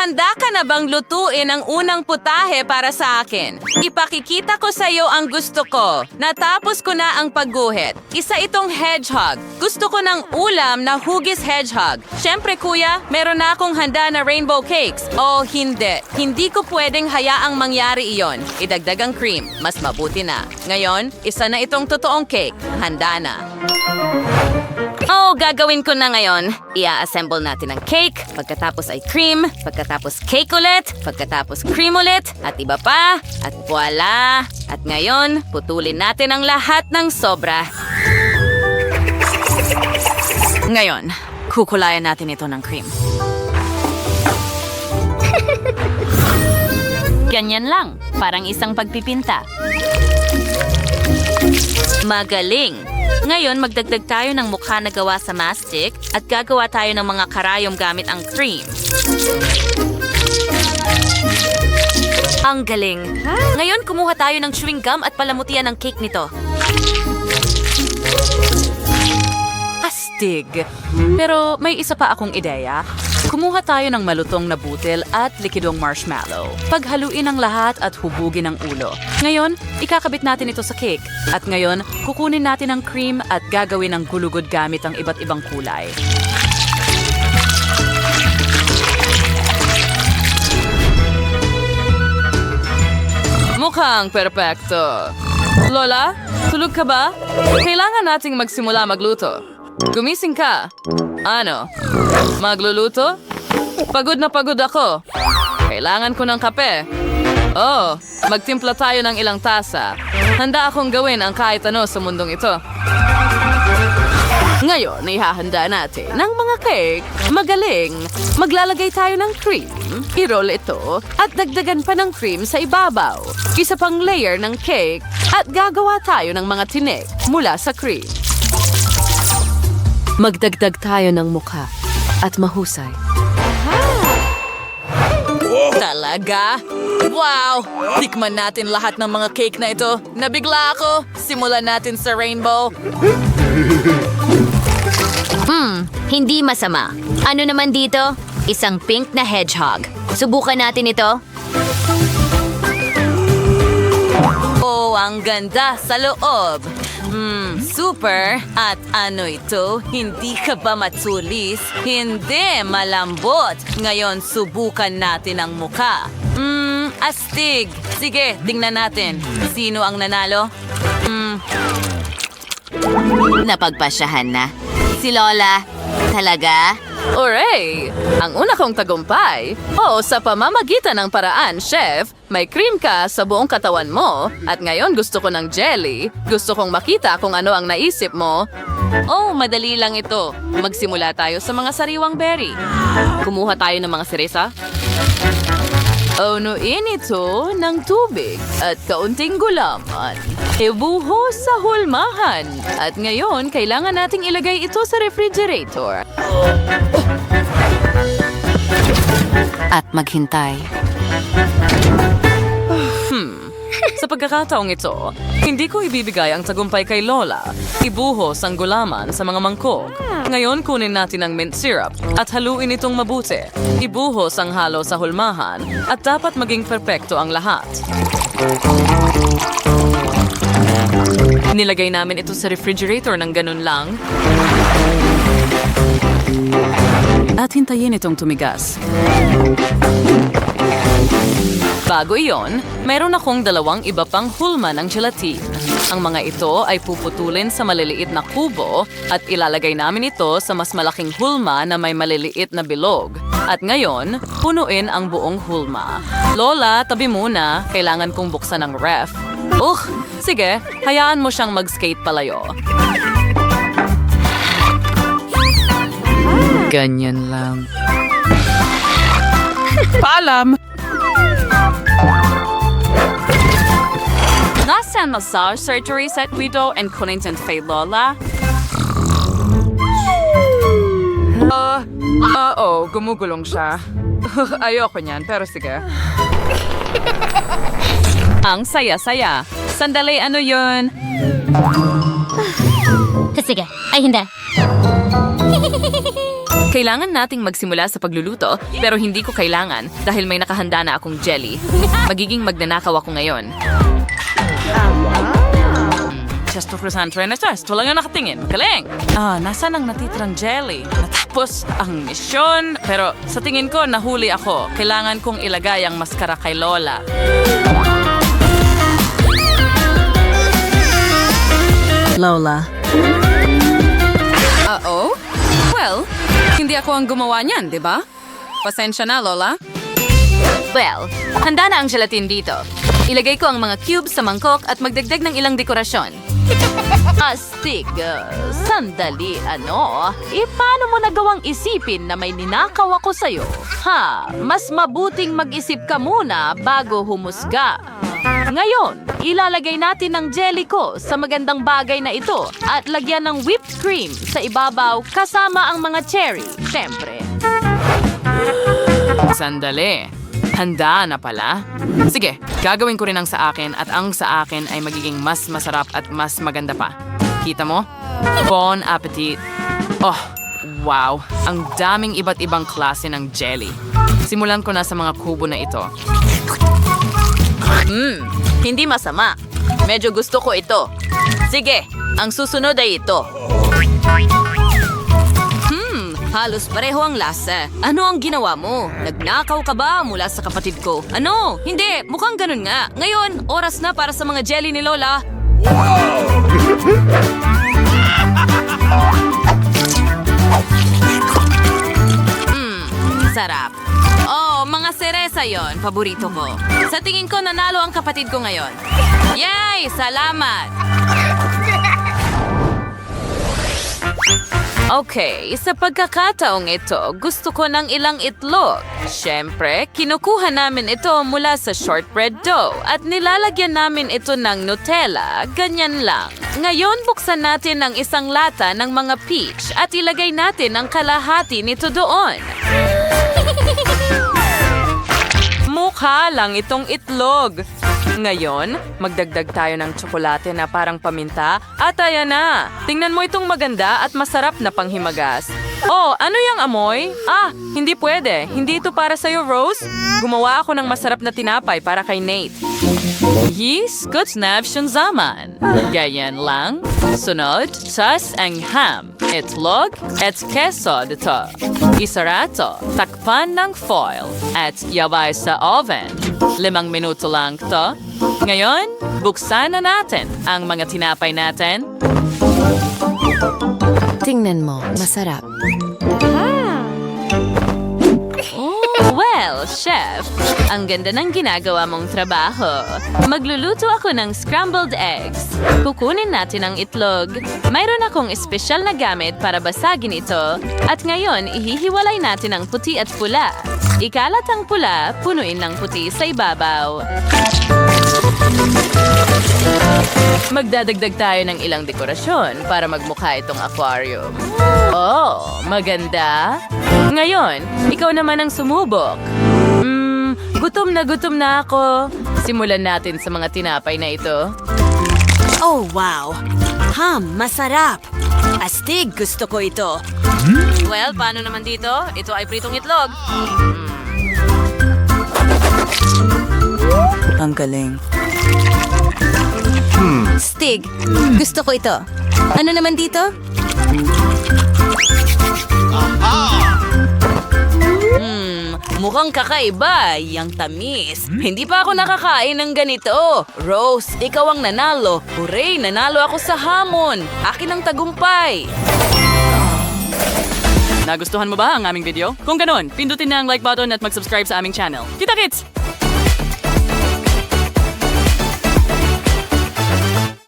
Handa ka na bang lutuin ang unang putahe para sa akin? Ipakikita ko sa iyo ang gusto ko. Natapos ko na ang pagguhit. Isa itong hedgehog. Gusto ko ng ulam na hugis hedgehog. Siyempre kuya, meron na akong handa na rainbow cakes. Oh, hindi. Hindi ko pwedeng hayaang mangyari iyon. Idagdag ang cream. Mas mabuti na. Ngayon, isa na itong totoong cake. Handa na. Oh, gagawin ko na ngayon. Ia-assemble natin ang cake, pagkatapos ay cream, pagkatapos cake ulit, pagkatapos cream ulit, at iba pa, at voila! At ngayon, putulin natin ang lahat ng sobra. Ngayon, kukulayan natin ito ng cream. Ganyan lang, parang isang pagpipinta. Magaling! Ngayon, magdagdag tayo ng mukha na gawa sa mastic at gagawa tayo ng mga karayom gamit ang cream. Ang galing! Ngayon, kumuha tayo ng chewing gum at palamutian ang cake nito. Astig! Pero may isa pa akong ideya. Kumuha tayo ng malutong na butil at likidong marshmallow. Paghaluin ang lahat at hubugin ang ulo. Ngayon, ikakabit natin ito sa cake. At ngayon, kukunin natin ang cream at gagawin ang gulugod gamit ang iba't ibang kulay. Mukhang perpekto. Lola, tulog ka ba? Kailangan nating magsimula magluto. Gumising ka. Ano? Magluluto? Pagod na pagod ako. Kailangan ko ng kape. Oh, magtimpla tayo ng ilang tasa. Handa akong gawin ang kahit ano sa mundong ito. Ngayon, ihahanda natin ng mga cake. Magaling! Maglalagay tayo ng cream, i-roll ito, at dagdagan pa ng cream sa ibabaw. Isa pang layer ng cake, at gagawa tayo ng mga tinik mula sa cream. Magdagdag tayo ng mukha at mahusay. Talaga? Wow! Tikman natin lahat ng mga cake na ito. Nabigla ako. Simulan natin sa rainbow. Hindi masama. Ano naman dito? Isang pink na hedgehog. Subukan natin ito. Oh, ang ganda sa loob. Super. At ano ito? Hindi ka ba matulis? Hindi, malambot. Ngayon, subukan natin ang muka. Astig. Sige, tingnan natin. Sino ang nanalo? Napagpasyahan na. Si Lola. Talaga? Hooray! Ang una kong tagumpay. O, sa pamamagitan ng paraan, chef, may cream ka sa buong katawan mo. At ngayon gusto ko ng jelly. Gusto kong makita kung ano ang naisip mo. Oh, madali lang ito. Magsimula tayo sa mga sariwang berry. Kumuha tayo ng mga siresa. Unuin ito ng tubig at kaunting gulaman. Ibuhos sa hulmahan. At ngayon, kailangan nating ilagay ito sa refrigerator. At maghintay. Sa pagkakataong ito, hindi ko ibibigay ang tagumpay kay Lola. Ibuhos ang gulaman sa mga mangkok. Ngayon, kunin natin ang mint syrup at haluin itong mabuti. Ibuhos ang halo sa hulmahan at dapat maging perpekto ang lahat. Nilagay namin ito sa refrigerator ng ganun lang. At hintayin itong tumigas. Bago iyon, meron akong dalawang iba pang hulma ng gelatin. Ang mga ito ay puputulin sa maliliit na kubo at ilalagay namin ito sa mas malaking hulma na may maliliit na bilog. At ngayon, punuin ang buong hulma. Lola, tabi muna. Kailangan kong buksan ang ref. Sige, hayaan mo siyang mag-skate palayo. Ganyan lang. Paalam! Nasaan massage surgery set Guido and Cunnington Faye Lola? Gumugulong siya. Ayoko niyan, pero sige. Ang saya-saya. Sandali, ano yun? Sige. Ay, hindi. Kailangan nating magsimula sa pagluluto, pero hindi ko kailangan dahil may nakahanda na akong jelly. Magiging magnanakaw ako ngayon. Chesto croissant Renaissance. Ito lang ang nakatingin. Galing! Nasaan ang natitirang jelly? Natapos ang misyon. Pero sa tingin ko, nahuli ako. Kailangan kong ilagay ang maskara kay Lola. Lola. Well, hindi ako ang gumawa niyan, di ba? Pasensya na, Lola. Well, handa na ang gelatin dito. Ilagay ko ang mga cubes sa mangkok at magdagdag ng ilang dekorasyon. Astig, sandali, paano mo nagawang isipin na may ninakaw ako sa'yo? Mas mabuting mag-isip ka muna bago humusga. Ngayon, ilalagay natin ang jelly ko sa magandang bagay na ito at lagyan ng whipped cream sa ibabaw kasama ang mga cherry, syempre. Sandali. Handa na pala? Sige, gagawin ko rin ang sa akin at ang sa akin ay magiging mas masarap at mas maganda pa. Kita mo? Bon appetit! Oh, wow! Ang daming iba't ibang klase ng jelly. Simulan ko na sa mga kubo na ito. Hindi masama. Medyo gusto ko ito. Sige, ang susunod ay ito. Halos pareho ang lasa. Ano ang ginawa mo? Nagnakaw ka ba mula sa kapatid ko? Ano? Hindi, mukhang ganun nga. Ngayon, oras na para sa mga jelly ni Lola. Sarap. Oh, mga seresa yon, paborito ko. Sa tingin ko, nanalo ang kapatid ko ngayon. Yay! Salamat! Okay, sa pagkakataong ito, gusto ko ng ilang itlog. Siyempre, kinukuha namin ito mula sa shortbread dough at nilalagyan namin ito ng Nutella, ganyan lang. Ngayon, buksan natin ang isang lata ng mga peach at ilagay natin ang kalahati nito doon. Mukha lang itong itlog. Ngayon, magdagdag tayo ng tsokolate na parang paminta at ayan na. Tingnan mo itong maganda at masarap na panghimagas. Oh, ano yung amoy? Hindi pwede. Hindi ito para sa'yo, Rose. Gumawa ako ng masarap na tinapay para kay Nate. Yes, good snaption zaman. Ganyan lang. Sunod, sas ang ham. Itlog at keso dito. Isarato, takpan ng foil at yabay sa oven. 5 minuto lang to. Ngayon, buksan na natin ang mga tinapay natin. Tingnan mo, masarap. Well, chef, ang ganda ng ginagawa mong trabaho. Magluluto ako ng scrambled eggs. Kukunin natin ang itlog. Mayroon akong espesyal na gamit para basagin ito. At ngayon, ihihiwalay natin ang puti at pula. Ikalat ang pula, punuin ng puti sa ibabaw. Magdadagdag tayo ng ilang dekorasyon para magmukha itong aquarium. Oh, maganda. Ngayon, ikaw naman ang sumubok. Gutom na ako. Simulan natin sa mga tinapay na ito. Oh, wow! Masarap! Astig, gusto ko ito. Well, paano naman dito? Ito ay pritong itlog. Ang galing. Stig, gusto ko ito. Ano naman dito? Mukhang kakaiba, yung tamis. Hindi pa ako nakakain ng ganito. Rose, ikaw ang nanalo. Hooray, nanalo ako sa hamon. Akin ang tagumpay. Nagustuhan mo ba ang aming video? Kung ganon, pindutin na ang like button at mag-subscribe sa aming channel. Kita-kits!